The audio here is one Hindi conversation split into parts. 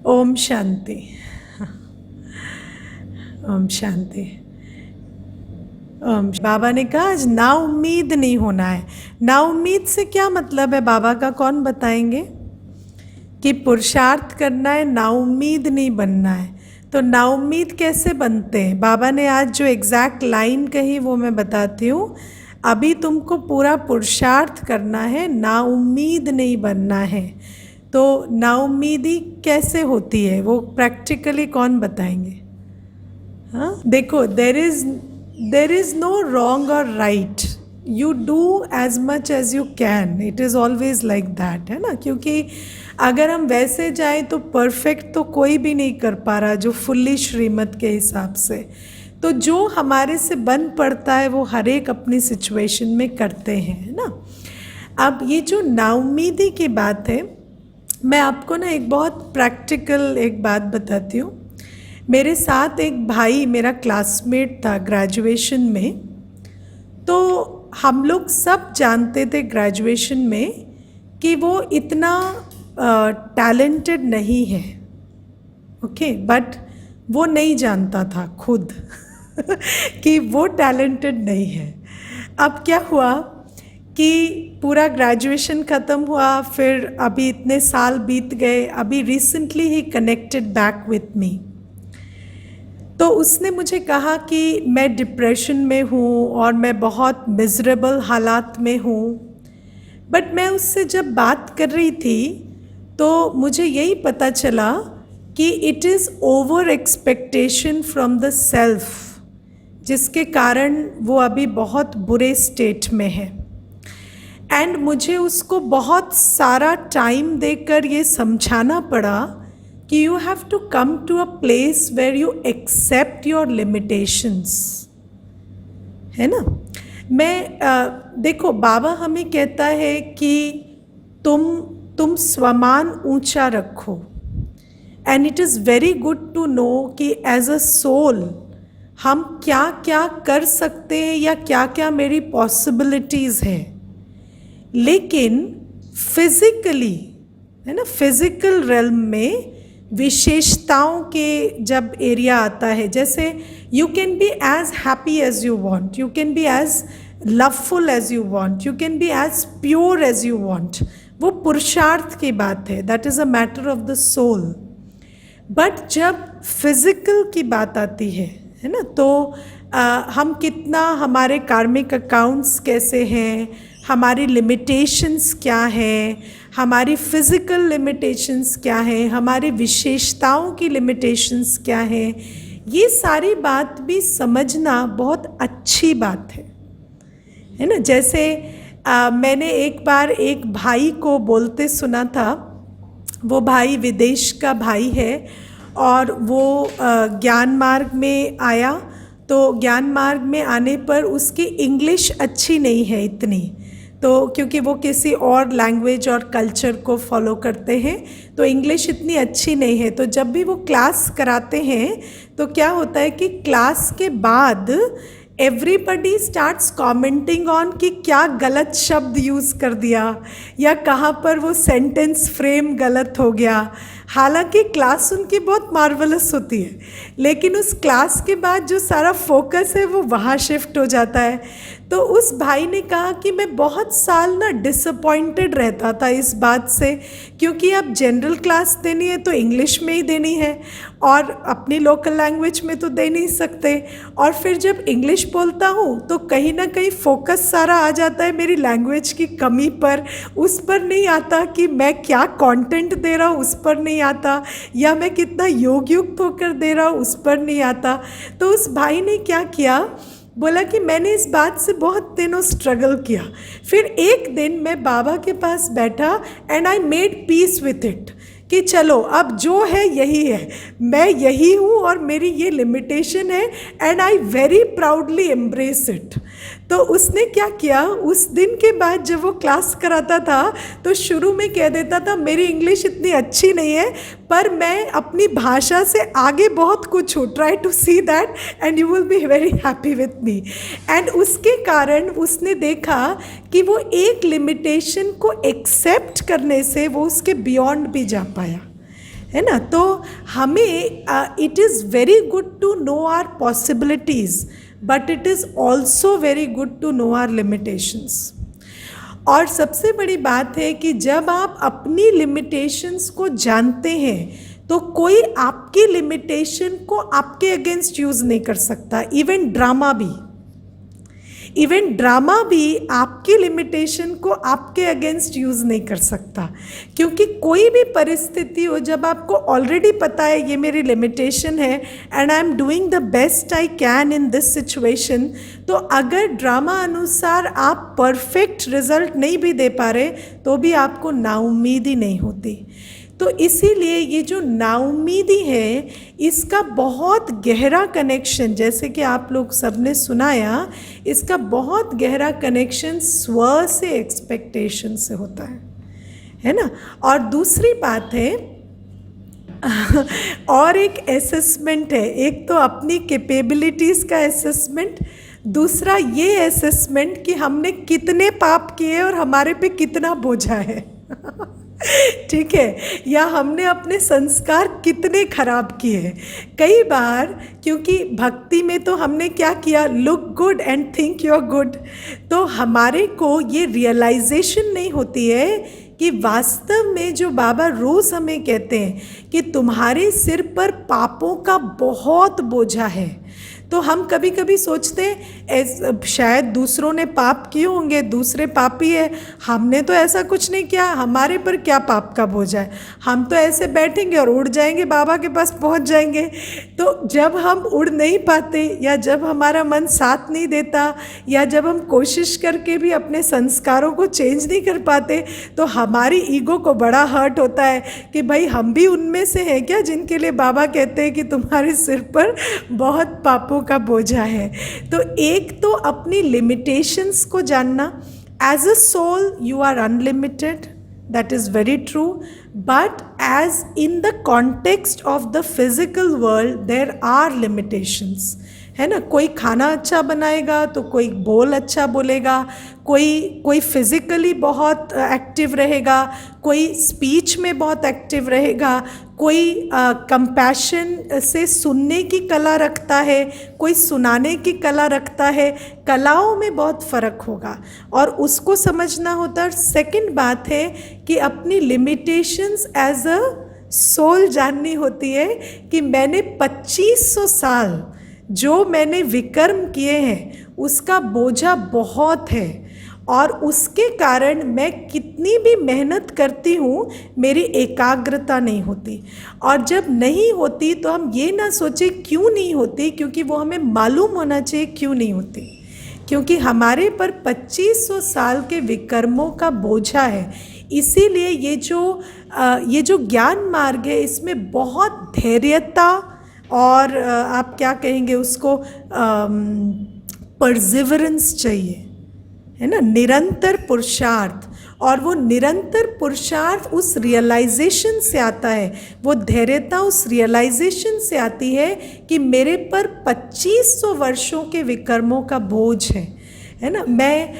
ओम शांति। ओम शांति। बाबा ने कहा आज ना उम्मीद नहीं होना है। ना उम्मीद से क्या मतलब है बाबा का कौन बताएंगे? कि पुरुषार्थ करना है, ना उम्मीद नहीं बनना है। तो ना उम्मीद कैसे बनते हैं? बाबा ने आज जो एग्जैक्ट लाइन कही वो मैं बताती हूँ। अभी तुमको पूरा पुरुषार्थ करना है, ना उम्मीद नहीं बनना है। तो ना उम्मीदी कैसे होती है वो प्रैक्टिकली कौन बताएंगे? हाँ, देखो, देर इज नो रॉन्ग और right. You do as much as you can, it is always like that, है ना। क्योंकि अगर हम वैसे जाएं तो परफेक्ट तो कोई भी नहीं कर पा रहा जो फुल्ली श्रीमत के हिसाब से। तो जो हमारे से बन पड़ता है वो हर एक अपनी सिचुएशन में करते हैं, है ना। अब ये जो नाउम्मीदी की बात है, मैं आपको ना एक बहुत प्रैक्टिकल एक बात बताती हूँ। मेरे साथ एक भाई मेरा क्लासमेट था ग्रेजुएशन में। तो हम लोग सब जानते थे ग्रेजुएशन में कि वो इतना टैलेंटेड नहीं है, ओके, बट वो नहीं जानता था खुद कि वो टैलेंटेड नहीं है। अब क्या हुआ कि पूरा ग्रेजुएशन ख़त्म हुआ, फिर अभी इतने साल बीत गए, अभी recently he connected back with me. तो उसने मुझे कहा कि मैं डिप्रेशन में हूँ और मैं बहुत मिज़रेबल हालात में हूँ। बट मैं उससे जब बात कर रही थी तो मुझे यही पता चला कि it is over expectation from the self, जिसके कारण वो अभी बहुत बुरे स्टेट में है। एंड मुझे उसको बहुत सारा टाइम देकर ये समझाना पड़ा कि you have to come to a place where you accept your limitations, है ना। मैं देखो, बाबा हमें कहता है कि तुम स्वमान ऊंचा रखो। And it is very good to know कि एज अ सोल हम क्या क्या कर सकते हैं या क्या क्या मेरी पॉसिबिलिटीज़ हैं। लेकिन फिज़िकली, है ना, फिज़िकल रेल्म में विशेषताओं के जब एरिया आता है, जैसे you can be as happy as you want, you can be as loveful as you want, you can be as pure as you want, वो पुरुषार्थ की बात है, that is a matter of the soul. But जब फिज़िकल की बात आती है ना, तो हम कितना, हमारे कार्मिक अकाउंट्स कैसे हैं, हमारी लिमिटेशंस क्या हैं, हमारी फ़िज़िकल लिमिटेशंस क्या हैं, हमारी विशेषताओं की लिमिटेशंस क्या हैं, ये सारी बात भी समझना बहुत अच्छी बात है ना। जैसे मैंने एक बार एक भाई को बोलते सुना था। वो भाई विदेश का भाई है और वो ज्ञान मार्ग में आया। तो ज्ञान मार्ग में आने पर उसकी इंग्लिश अच्छी नहीं है इतनी, तो क्योंकि वो किसी और लैंग्वेज और कल्चर को फॉलो करते हैं तो इंग्लिश इतनी अच्छी नहीं है। तो जब भी वो क्लास कराते हैं तो क्या होता है कि क्लास के बाद एवरीबडी स्टार्ट्स कमेंटिंग ऑन कि क्या गलत शब्द यूज़ कर दिया या कहाँ पर वो सेंटेंस फ्रेम गलत हो गया। हालांकि क्लास उनकी बहुत मार्वलस होती है, लेकिन उस क्लास के बाद जो सारा फोकस है वो वहाँ शिफ्ट हो जाता है। तो उस भाई ने कहा कि मैं बहुत साल ना डिसअपॉइंटेड रहता था इस बात से, क्योंकि अब जनरल क्लास देनी है तो इंग्लिश में ही देनी है और अपनी लोकल लैंग्वेज में तो दे नहीं सकते। और फिर जब इंग्लिश बोलता हूँ तो कहीं ना कहीं फोकस सारा आ जाता है मेरी लैंग्वेज की कमी पर, उस पर नहीं आता कि मैं क्या कंटेंट दे रहा हूँ, उस पर नहीं आता, या मैं कितना योग युक्त होकर दे रहा हूँ उस पर नहीं आता। तो उस भाई ने क्या किया, बोला कि मैंने इस बात से बहुत दिनों स्ट्रगल किया। फिर एक दिन मैं बाबा के पास बैठा and I made peace with it कि चलो अब जो है यही है, मैं यही हूँ और मेरी ये लिमिटेशन है and I very proudly embrace it. तो उसने क्या किया, उस दिन के बाद जब वो क्लास कराता था तो शुरू में कह देता था मेरी इंग्लिश इतनी अच्छी नहीं है पर मैं अपनी भाषा से आगे बहुत कुछ हूँ, try to see that and you will be very happy with me. And उसके कारण उसने देखा कि वो एक लिमिटेशन को एक्सेप्ट करने से वो उसके बियॉन्ड भी जा पाया, है ना। तो हमें it is very good to know our possibilities, but it is also very good to know our limitations. और सबसे बड़ी बात है कि जब आप अपनी लिमिटेशंस को जानते हैं तो कोई आपकी लिमिटेशन को आपके अगेंस्ट यूज़ नहीं कर सकता। इवन ड्रामा भी आपकी लिमिटेशन को आपके अगेंस्ट यूज़ नहीं कर सकता, क्योंकि कोई भी परिस्थिति हो, जब आपको ऑलरेडी पता है ये मेरी लिमिटेशन है and I am doing the best I can in this situation, तो अगर ड्रामा अनुसार आप परफेक्ट रिजल्ट नहीं भी दे पा रहे तो भी आपको नाउम्मीदी नहीं होती। तो इसीलिए ये जो नाउम्मीदी है इसका बहुत गहरा कनेक्शन, जैसे कि आप लोग सबने सुनाया, इसका बहुत गहरा कनेक्शन स्व से, एक्सपेक्टेशन से होता है ना। और दूसरी बात है और एक असेसमेंट है, एक तो अपनी कैपेबिलिटीज़ का असेसमेंट, दूसरा ये असेसमेंट कि हमने कितने पाप किए और हमारे पे कितना बोझा है ठीक है, या हमने अपने संस्कार कितने खराब किए। कई बार क्योंकि भक्ति में तो हमने क्या किया, look good and think you are good, तो हमारे को ये रियलाइजेशन नहीं होती है कि वास्तव में जो बाबा रोज़ हमें कहते हैं कि तुम्हारे सिर पर पापों का बहुत बोझा है। तो हम कभी कभी सोचते हैं शायद दूसरों ने पाप किए होंगे, दूसरे पापी है, हमने तो ऐसा कुछ नहीं किया, हमारे पर क्या पाप का बोझ है, हम तो ऐसे बैठेंगे और उड़ जाएंगे, बाबा के पास पहुंच जाएंगे। तो जब हम उड़ नहीं पाते, या जब हमारा मन साथ नहीं देता, या जब हम कोशिश करके भी अपने संस्कारों को चेंज नहीं कर पाते, तो हमारी ईगो को बड़ा हर्ट होता है कि भाई हम भी उनमें से हैं क्या जिनके लिए बाबा कहते हैं कि तुम्हारे सिर पर बहुत पापों का बोझा है। तो एक तो अपनी लिमिटेशंस को जानना, as a soul you are unlimited, that is very true, but as in the context of the physical world there are limitations, है ना। कोई खाना अच्छा बनाएगा तो कोई बोल अच्छा बोलेगा, कोई फिज़िकली बहुत एक्टिव रहेगा, कोई स्पीच में बहुत एक्टिव रहेगा, कोई कंपैशन से सुनने की कला रखता है, कोई सुनाने की कला रखता है। कलाओं में बहुत फ़र्क होगा और उसको समझना होता है। सेकंड बात है कि अपनी लिमिटेशंस एज अ सोल जाननी होती है कि मैंने 2500 साल जो मैंने विकर्म किए हैं उसका बोझा बहुत है, और उसके कारण मैं कितनी भी मेहनत करती हूँ मेरी एकाग्रता नहीं होती। और जब नहीं होती तो हम ये ना सोचें क्यों नहीं होती, क्योंकि वो हमें मालूम होना चाहिए क्यों नहीं होती, क्योंकि हमारे पर 2500 साल के विकर्मों का बोझा है। इसीलिए ये जो ज्ञान मार्ग है इसमें बहुत धैर्यता और आप क्या कहेंगे उसको, परसिवरेंस चाहिए, है ना, निरंतर पुरुषार्थ। और वो निरंतर पुरुषार्थ उस रियलाइजेशन से आता है, वो धैर्यता उस रियलाइजेशन से आती है कि मेरे पर 2500 वर्षों के विकर्मों का बोझ है ना। मैं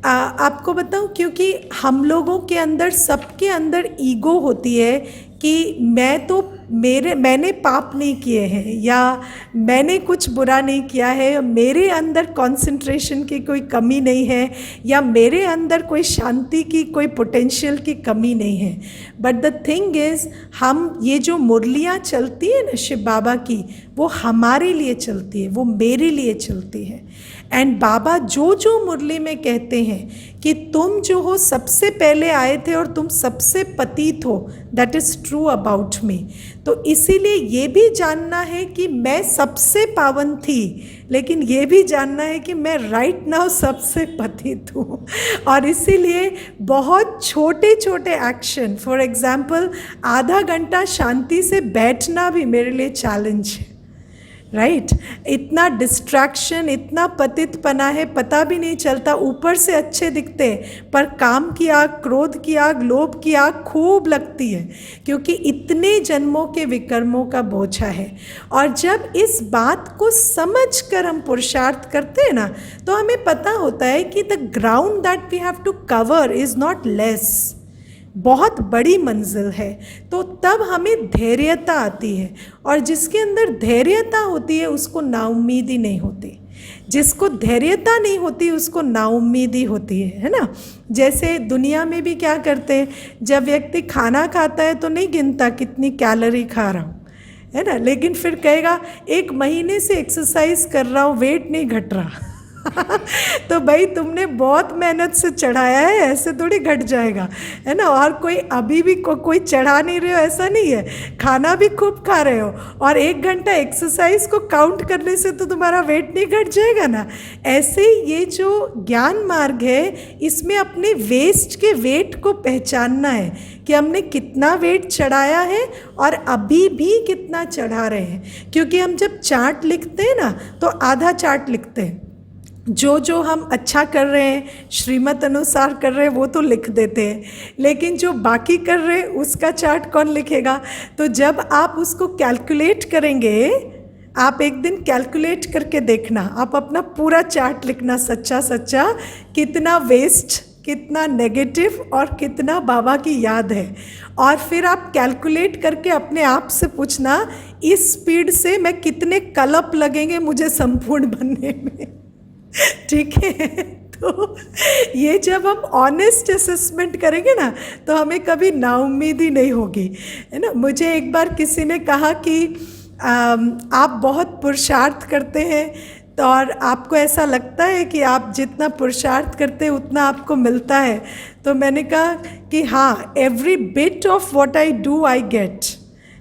आपको बताऊं, क्योंकि हम लोगों के अंदर, सबके अंदर ईगो होती है कि मैंने पाप नहीं किए हैं, या मैंने कुछ बुरा नहीं किया है, मेरे अंदर कंसंट्रेशन की कोई कमी नहीं है, या मेरे अंदर कोई शांति की कोई पोटेंशियल की कमी नहीं है। बट द थिंग इज़, हम ये जो मुरलियाँ चलती है ना शिव बाबा की, वो हमारे लिए चलती है, वो मेरे लिए चलती है। एंड बाबा जो मुरली में कहते हैं कि तुम जो हो सबसे पहले आए थे और तुम सबसे पतित हो, that is true about me. तो इसीलिए ये भी जानना है कि मैं सबसे पावन थी, लेकिन ये भी जानना है कि मैं राइट नाउ सबसे पतित हूँ। और इसीलिए बहुत छोटे छोटे एक्शन, फॉर एग्जाम्पल आधा घंटा शांति से बैठना भी मेरे लिए चैलेंज है, राइट। इतना डिस्ट्रैक्शन, इतना पतितपना है, पता भी नहीं चलता। ऊपर से अच्छे दिखते हैं पर काम की आग, क्रोध की आग, लोभ की आग खूब लगती है, क्योंकि इतने जन्मों के विकर्मों का बोझा है। और जब इस बात को समझ कर हम पुरुषार्थ करते हैं ना, तो हमें पता होता है कि the ground that we have to cover is not less, बहुत बड़ी मंजिल है, तो तब हमें धैर्यता आती है, और जिसके अंदर धैर्यता होती है उसको नाउम्मीदी नहीं होती। जिसको धैर्यता नहीं होती उसको नाउम्मीदी होती है ना। जैसे दुनिया में भी क्या करते हैं, जब व्यक्ति खाना खाता है तो नहीं गिनता कितनी कैलोरी खा रहा हूँ, है ना, लेकिन फिर कहेगा 1 महीने से एक्सरसाइज कर रहा हूँ, वेट नहीं घट रहा। तो भाई तुमने बहुत मेहनत से चढ़ाया है, ऐसे थोड़ी घट जाएगा, है ना। और कोई अभी भी कोई चढ़ा नहीं रहे हो ऐसा नहीं है, खाना भी खूब खा रहे हो, और 1 घंटा एक्सरसाइज को काउंट करने से तो तुम्हारा वेट नहीं घट जाएगा ना। ऐसे ही ये जो ज्ञान मार्ग है, इसमें अपने वेस्ट के वेट को पहचानना है कि हमने कितना वेट चढ़ाया है और अभी भी कितना चढ़ा रहे हैं। क्योंकि हम जब चार्ट लिखते हैं ना तो आधा चार्ट लिखते हैं, जो हम अच्छा कर रहे हैं, श्रीमत अनुसार कर रहे हैं, वो तो लिख देते हैं, लेकिन जो बाकी कर रहे हैं उसका चार्ट कौन लिखेगा। तो जब आप उसको कैलकुलेट करेंगे, आप एक दिन कैलकुलेट करके देखना, आप अपना पूरा चार्ट लिखना, सच्चा सच्चा, कितना वेस्ट, कितना नेगेटिव और कितना बाबा की याद है। और फिर आप कैलकुलेट करके अपने आप से पूछना, इस स्पीड से मैं कितने कल्प लगेंगे मुझे संपूर्ण बनने में। ठीक है, तो ये जब हम ऑनेस्ट असेसमेंट करेंगे ना तो हमें कभी नाउम्मीदी नहीं होगी, है ना। मुझे एक बार किसी ने कहा कि आप बहुत पुरुषार्थ करते हैं, तो और आपको ऐसा लगता है कि आप जितना पुरुषार्थ करते हैं उतना आपको मिलता है। तो मैंने कहा कि हाँ, every bit of what I do I get,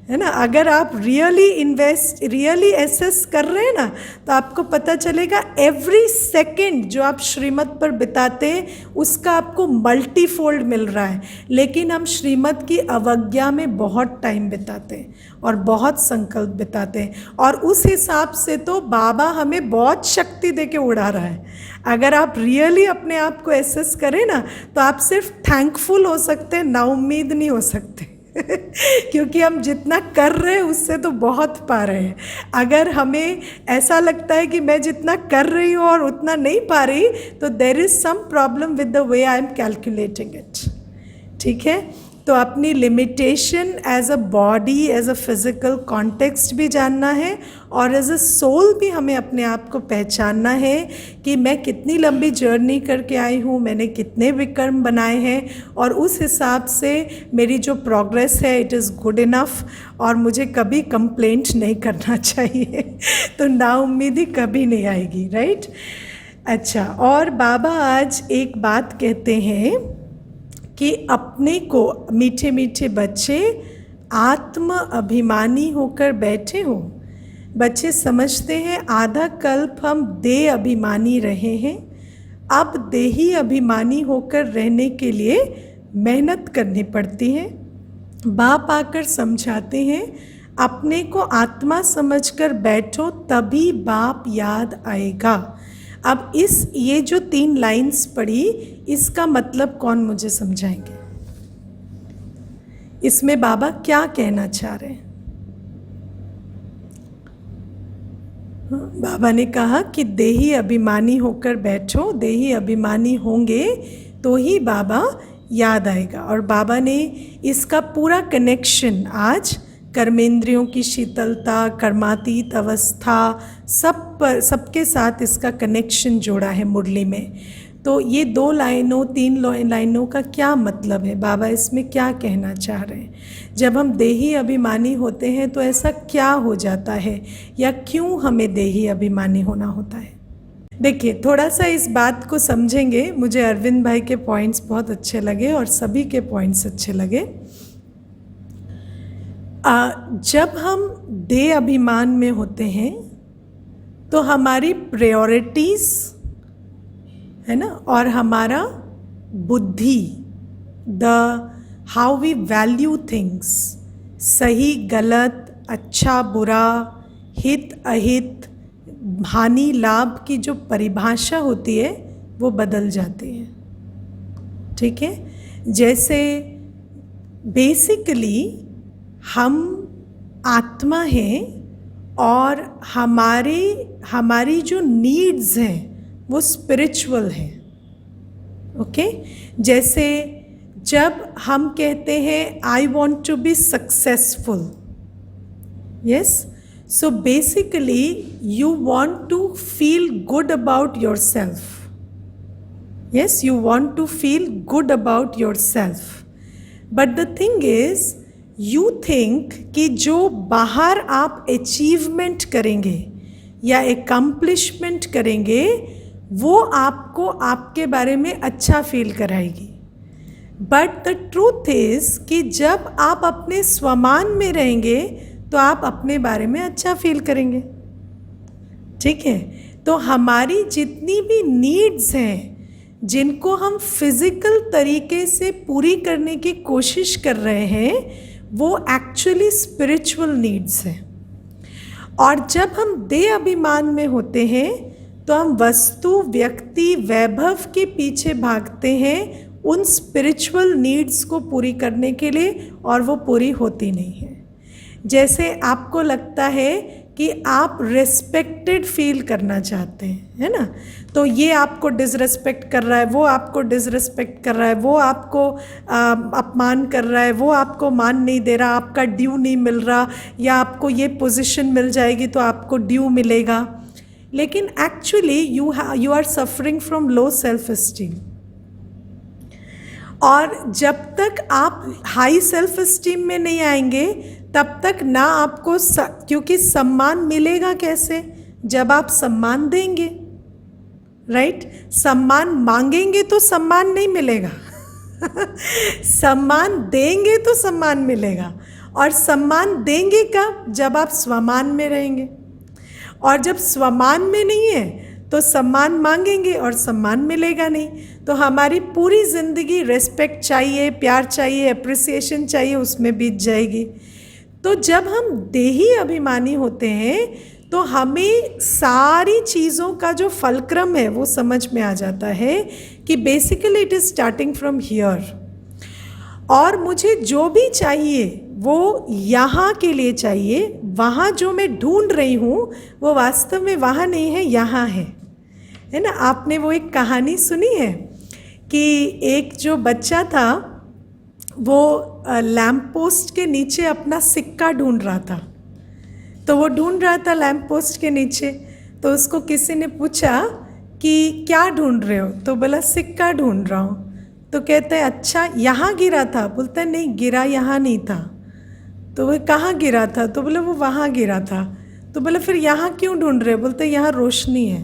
है ना। अगर आप रियली एसेस कर रहे हैं ना, तो आपको पता चलेगा एवरी सेकंड जो आप श्रीमत पर बिताते हैं उसका आपको मल्टीफोल्ड मिल रहा है। लेकिन हम श्रीमत की अवज्ञा में बहुत टाइम बिताते हैं और बहुत संकल्प बिताते हैं, और उस हिसाब से तो बाबा हमें बहुत शक्ति दे के उड़ा रहा है। अगर आप रियली अपने आप को एसेस करें ना, तो आप सिर्फ थैंकफुल हो सकते हैं, नाउम्मीद नहीं हो सकते। क्योंकि हम जितना कर रहे हैं उससे तो बहुत पा रहे हैं। अगर हमें ऐसा लगता है कि मैं जितना कर रही हूँ और उतना नहीं पा रही, तो there is some problem with the way I am calculating it. ठीक है, तो अपनी limitation as a body, as a physical context भी जानना है, और एज अ सोल भी हमें अपने आप को पहचानना है कि मैं कितनी लंबी जर्नी करके आई हूँ, मैंने कितने विक्रम बनाए हैं, और उस हिसाब से मेरी जो प्रोग्रेस है इट इज़ गुड इनफ, और मुझे कभी कंप्लेंट नहीं करना चाहिए। तो नाउम्मीदी कभी नहीं आएगी, राइट। अच्छा, और बाबा आज एक बात कहते हैं कि अपने को मीठे मीठे बच्चे आत्म अभिमानी होकर बैठे हो। बच्चे समझते हैं आधा कल्प हम देह अभिमानी रहे हैं, अब देही अभिमानी होकर रहने के लिए मेहनत करनी पड़ती है। बाप आकर समझाते हैं अपने को आत्मा समझकर बैठो, तभी बाप याद आएगा। अब ये जो 3 लाइन्स पढ़ी, इसका मतलब कौन मुझे समझाएंगे? इसमें बाबा क्या कहना चाह रहे हैं? बाबा ने कहा कि देही अभिमानी होकर बैठो, देही अभिमानी होंगे तो ही बाबा याद आएगा। और बाबा ने इसका पूरा कनेक्शन आज कर्मेंद्रियों की शीतलता, कर्मातीत अवस्था, सबके साथ इसका कनेक्शन जोड़ा है मुरली में। तो ये 2 लाइनों 3 लाइनों का क्या मतलब है, बाबा इसमें क्या कहना चाह रहे हैं? जब हम देही अभिमानी होते हैं तो ऐसा क्या हो जाता है, या क्यों हमें देही अभिमानी होना होता है? देखिए, थोड़ा सा इस बात को समझेंगे। मुझे अरविंद भाई के पॉइंट्स बहुत अच्छे लगे और सभी के पॉइंट्स अच्छे लगे। जब हम देह अभिमान में होते हैं तो हमारी प्रायोरिटीज़, है ना, और हमारा बुद्धि, हाउ वी वैल्यू थिंग्स, सही गलत, अच्छा बुरा, हित अहित, हानि लाभ की जो परिभाषा होती है वो बदल जाती है। ठीक है, जैसे बेसिकली हम आत्मा हैं और हमारी जो नीड्स हैं वो स्पिरिचुअल हैं। ओके, जैसे जब हम कहते हैं I want to be successful, yes, so basically you want to feel good about yourself, yes, you want to feel good about yourself, but the thing is you think कि जो बाहर आप अचीवमेंट करेंगे या एकम्प्लिशमेंट करेंगे वो आपको आपके बारे में अच्छा फील कराएगी। बट द ट्रूथ इज़ कि जब आप अपने स्वमान में रहेंगे तो आप अपने बारे में अच्छा फील करेंगे। ठीक है, तो हमारी जितनी भी नीड्स हैं जिनको हम फिज़िकल तरीके से पूरी करने की कोशिश कर रहे हैं वो एक्चुअली स्पिरिचुअल नीड्स हैं। और जब हम देह अभिमान में होते हैं तो हम वस्तु, व्यक्ति, वैभव के पीछे भागते हैं उन स्पिरिचुअल नीड्स को पूरी करने के लिए, और वो पूरी होती नहीं है। जैसे आपको लगता है कि आप रिस्पेक्टेड फील करना चाहते हैं, है ना, तो ये आपको डिसरिस्पेक्ट कर रहा है, वो आपको डिसरिस्पेक्ट कर रहा है, वो आपको अपमान कर रहा है, वो आपको मान नहीं दे रहा, आपका ड्यू नहीं मिल रहा, या आपको ये पोजीशन मिल जाएगी तो आपको ड्यू मिलेगा। लेकिन actually you are suffering from low self esteem. और जब तक आप हाई सेल्फ एस्टीम में नहीं आएंगे तब तक ना आपको क्योंकि सम्मान मिलेगा कैसे, जब आप सम्मान देंगे, राइट, सम्मान मांगेंगे तो सम्मान नहीं मिलेगा सम्मान देंगे तो सम्मान मिलेगा। और सम्मान देंगे कब, जब आप स्वमान में रहेंगे, और जब स्वमान में नहीं है तो सम्मान मांगेंगे और सम्मान मिलेगा नहीं। तो हमारी पूरी ज़िंदगी रेस्पेक्ट चाहिए, प्यार चाहिए, अप्रिसिएशन चाहिए, उसमें बीत जाएगी। तो जब हम देही अभिमानी होते हैं तो हमें सारी चीज़ों का जो फलक्रम है वो समझ में आ जाता है कि basically it is starting from here, और मुझे जो भी चाहिए वो यहाँ के लिए चाहिए, वहाँ जो मैं ढूंढ रही हूँ वो वास्तव में वहाँ नहीं है, यहाँ है ना। आपने वो एक कहानी सुनी है कि एक जो बच्चा था वो लैम्प पोस्ट के नीचे अपना सिक्का ढूंढ रहा था। तो वो ढूंढ रहा था लैम्प पोस्ट के नीचे, तो उसको किसी ने पूछा कि क्या ढूंढ रहे हो, तो बोला सिक्का ढूंढ रहा हूँ। तो कहते हैं अच्छा यहाँ गिरा था, बोलता है नहीं गिरा यहाँ नहीं था। तो वो कहाँ गिरा था, तो बोले वो वहाँ गिरा था। तो बोले फिर यहाँ क्यों ढूंढ रहे हो, बोलते यहाँ रोशनी है।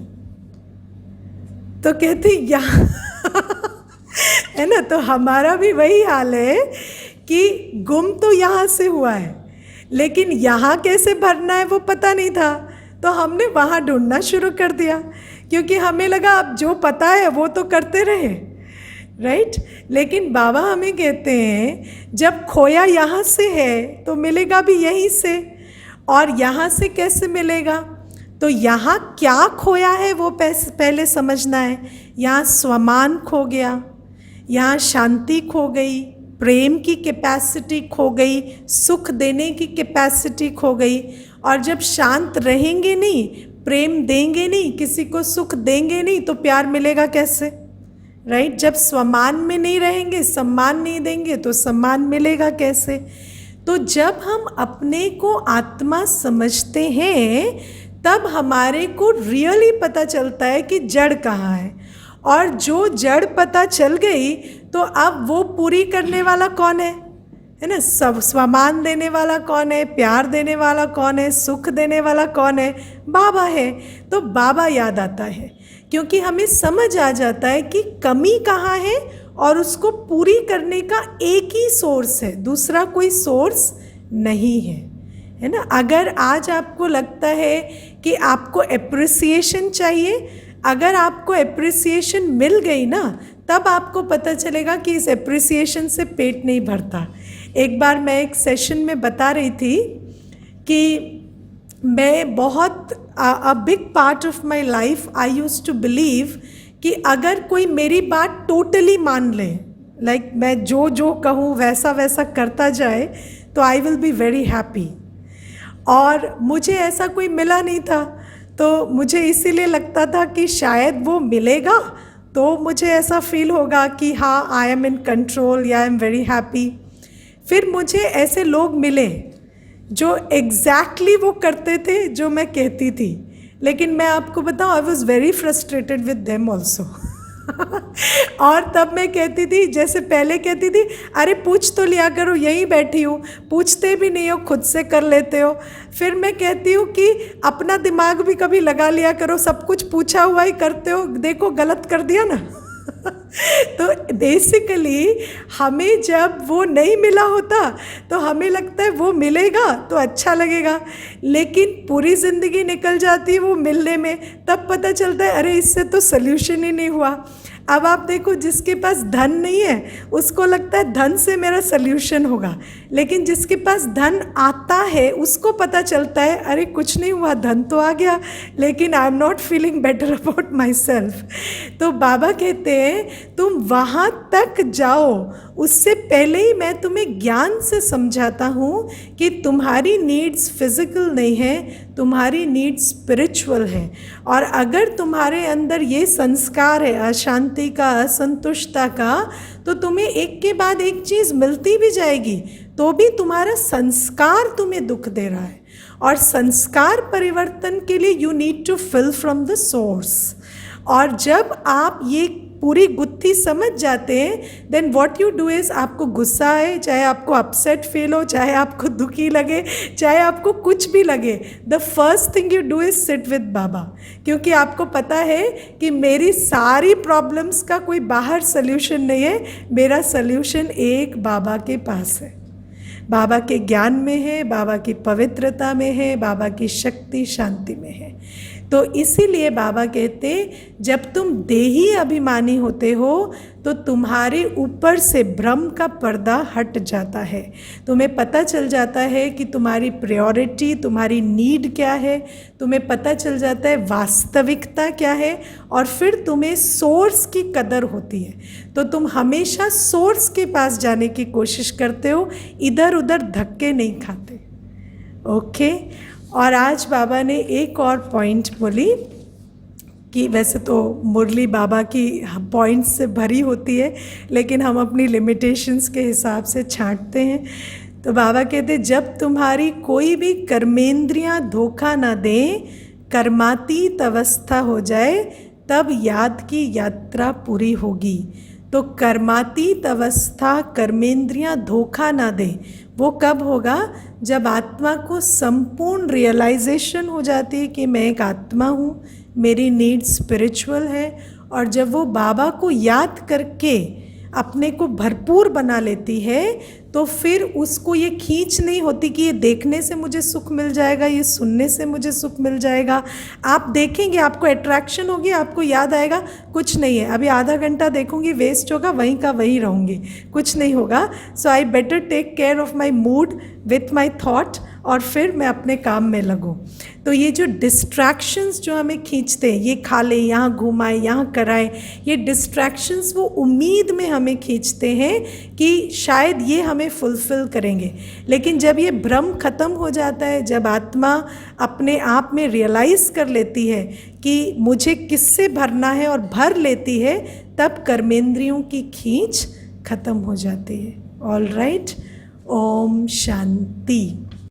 तो कहते यहाँ है ना, तो हमारा भी वही हाल है कि गुम तो यहाँ से हुआ है लेकिन यहाँ कैसे भरना है वो पता नहीं था, तो हमने वहाँ ढूंढना शुरू कर दिया क्योंकि हमें लगा अब जो पता है वो तो करते रहे, राइट। लेकिन बाबा हमें कहते हैं जब खोया यहाँ से है तो मिलेगा भी यहीं से, और यहाँ से कैसे मिलेगा, तो यहाँ क्या खोया है वो पहले समझना है। यहाँ स्वमान खो गया, यहाँ शांति खो गई, प्रेम की कैपेसिटी खो गई, सुख देने की कैपेसिटी खो गई। और जब शांत रहेंगे नहीं, प्रेम देंगे नहीं, किसी को सुख देंगे नहीं, तो प्यार मिलेगा कैसे, राइट। जब स्वमान में नहीं रहेंगे, सम्मान नहीं देंगे, तो सम्मान मिलेगा कैसे। तो जब हम अपने को आत्मा समझते हैं तब हमारे को रियली पता चलता है कि जड़ कहाँ है, और जो जड़ पता चल गई तो अब वो पूरी करने वाला कौन है ना, सब स्वमान देने वाला कौन है, प्यार देने वाला कौन है, सुख देने वाला कौन है, बाबा है। तो बाबा याद आता है क्योंकि हमें समझ आ जाता है कि कमी कहाँ है और उसको पूरी करने का एक ही सोर्स है, दूसरा कोई सोर्स नहीं है ना। अगर आज आपको लगता है कि आपको एप्रिसिएशन चाहिए, अगर आपको एप्रिसिएशन मिल गई ना तब आपको पता चलेगा कि इस एप्रिसिएशन से पेट नहीं भरता। एक बार मैं एक सेशन में बता रही थी कि मैं बहुत a big part of my life I used to believe कि अगर कोई मेरी बात टोटली मान ले, लाइक मैं जो जो कहूँ वैसा वैसा करता जाए, तो I will be very happy. और मुझे ऐसा कोई मिला नहीं था, तो मुझे इसीलिए लगता था कि शायद वो मिलेगा तो मुझे ऐसा फील होगा कि हाँ आई एम इन कंट्रोल या आई एम वेरी हैप्पी। फिर मुझे ऐसे लोग मिले जो एग्जैक्टली वो करते थे जो मैं कहती थी, लेकिन मैं आपको बताऊँ I was very frustrated with them also. और तब मैं कहती थी, जैसे पहले कहती थी अरे पूछ तो लिया करो, यहीं बैठी हूँ, पूछते भी नहीं हो, खुद से कर लेते हो। फिर मैं कहती हूँ कि अपना दिमाग भी कभी लगा लिया करो, सब कुछ पूछा हुआ ही करते हो, देखो गलत कर दिया ना। तो बेसिकली हमें जब वो नहीं मिला होता तो हमें लगता है वो मिलेगा तो अच्छा लगेगा, लेकिन पूरी ज़िंदगी निकल जाती है वो मिलने में, तब पता चलता है अरे इससे तो सल्यूशन ही नहीं हुआ। अब आप देखो, जिसके पास धन नहीं है उसको लगता है धन से मेरा सल्यूशन होगा, लेकिन जिसके पास धन आता है उसको पता चलता है अरे कुछ नहीं हुआ, धन तो आ गया लेकिन I am not feeling better about my self. तो बाबा कहते हैं तुम वहाँ तक जाओ, उससे पहले ही मैं तुम्हें ज्ञान से समझाता हूँ कि तुम्हारी नीड्स फिजिकल नहीं है, तुम्हारी नीड्स स्पिरिचुअल है। और अगर तुम्हारे अंदर ये संस्कार है अशांति का, असंतुष्टता का, तो तुम्हें एक के बाद एक चीज़ मिलती भी जाएगी, तो भी तुम्हारा संस्कार तुम्हें दुख दे रहा है। और संस्कार परिवर्तन के लिए you need to fill from the source. और जब आप ये पूरी गुत्थी समझ जाते हैं, then what you do is, आपको गुस्सा है, चाहे आपको अपसेट फील हो, चाहे आपको दुखी लगे, चाहे आपको कुछ भी लगे, the first thing you do is sit with Baba, क्योंकि आपको पता है कि मेरी सारी प्रॉब्लम्स का कोई बाहर सल्यूशन नहीं है, मेरा सल्यूशन एक बाबा के पास है, बाबा के ज्ञान में है, बाबा की पवित्रता में है, बाबा की शक्ति शांति में है। तो इसीलिए बाबा कहते जब तुम देही अभिमानी होते हो तो तुम्हारे ऊपर से भ्रम का पर्दा हट जाता है, तुम्हें पता चल जाता है कि तुम्हारी प्रायोरिटी, तुम्हारी नीड क्या है, तुम्हें पता चल जाता है वास्तविकता क्या है, और फिर तुम्हें सोर्स की कदर होती है। तो तुम हमेशा सोर्स के पास जाने की कोशिश करते हो, इधर उधर धक्के नहीं खाते। ओके। और आज बाबा ने एक और पॉइंट बोली कि वैसे तो मुरली बाबा की पॉइंट्स से भरी होती है, लेकिन हम अपनी लिमिटेशंस के हिसाब से छांटते हैं। तो बाबा कहते जब तुम्हारी कोई भी कर्मेंद्रियां धोखा ना दें, कर्मातीत अवस्था हो जाए, तब याद की यात्रा पूरी होगी। तो कर्मातीत अवस्था, कर्मेंद्रियां धोखा ना दें, वो कब होगा? जब आत्मा को संपूर्ण रियलाइजेशन हो जाती है कि मैं एक आत्मा हूँ, मेरी नीड स्पिरिचुअल है, और जब वो बाबा को याद करके अपने को भरपूर बना लेती है, तो फिर उसको ये खींच नहीं होती कि ये देखने से मुझे सुख मिल जाएगा, ये सुनने से मुझे सुख मिल जाएगा। आप देखेंगे, आपको अट्रैक्शन होगी, आपको याद आएगा कुछ नहीं है, अभी आधा घंटा देखूंगी वेस्ट होगा, वहीं का वहीं रहूँगी, कुछ नहीं होगा। So I better take care of my mood with my thought, और फिर मैं अपने काम में लगूं। तो ये जो डिस्ट्रैक्शंस जो हमें खींचते हैं, ये खा लें, यहाँ घुमाएं, यहाँ कराएं, ये डिस्ट्रैक्शंस वो उम्मीद में हमें खींचते हैं कि शायद ये हमें फुलफ़िल करेंगे। लेकिन जब ये भ्रम ख़त्म हो जाता है, जब आत्मा अपने आप में रियलाइज़ कर लेती है कि मुझे किससे भरना है और भर लेती है, तब कर्मेंद्रियों की खींच ख़त्म हो जाती है। All right. ओम शांति।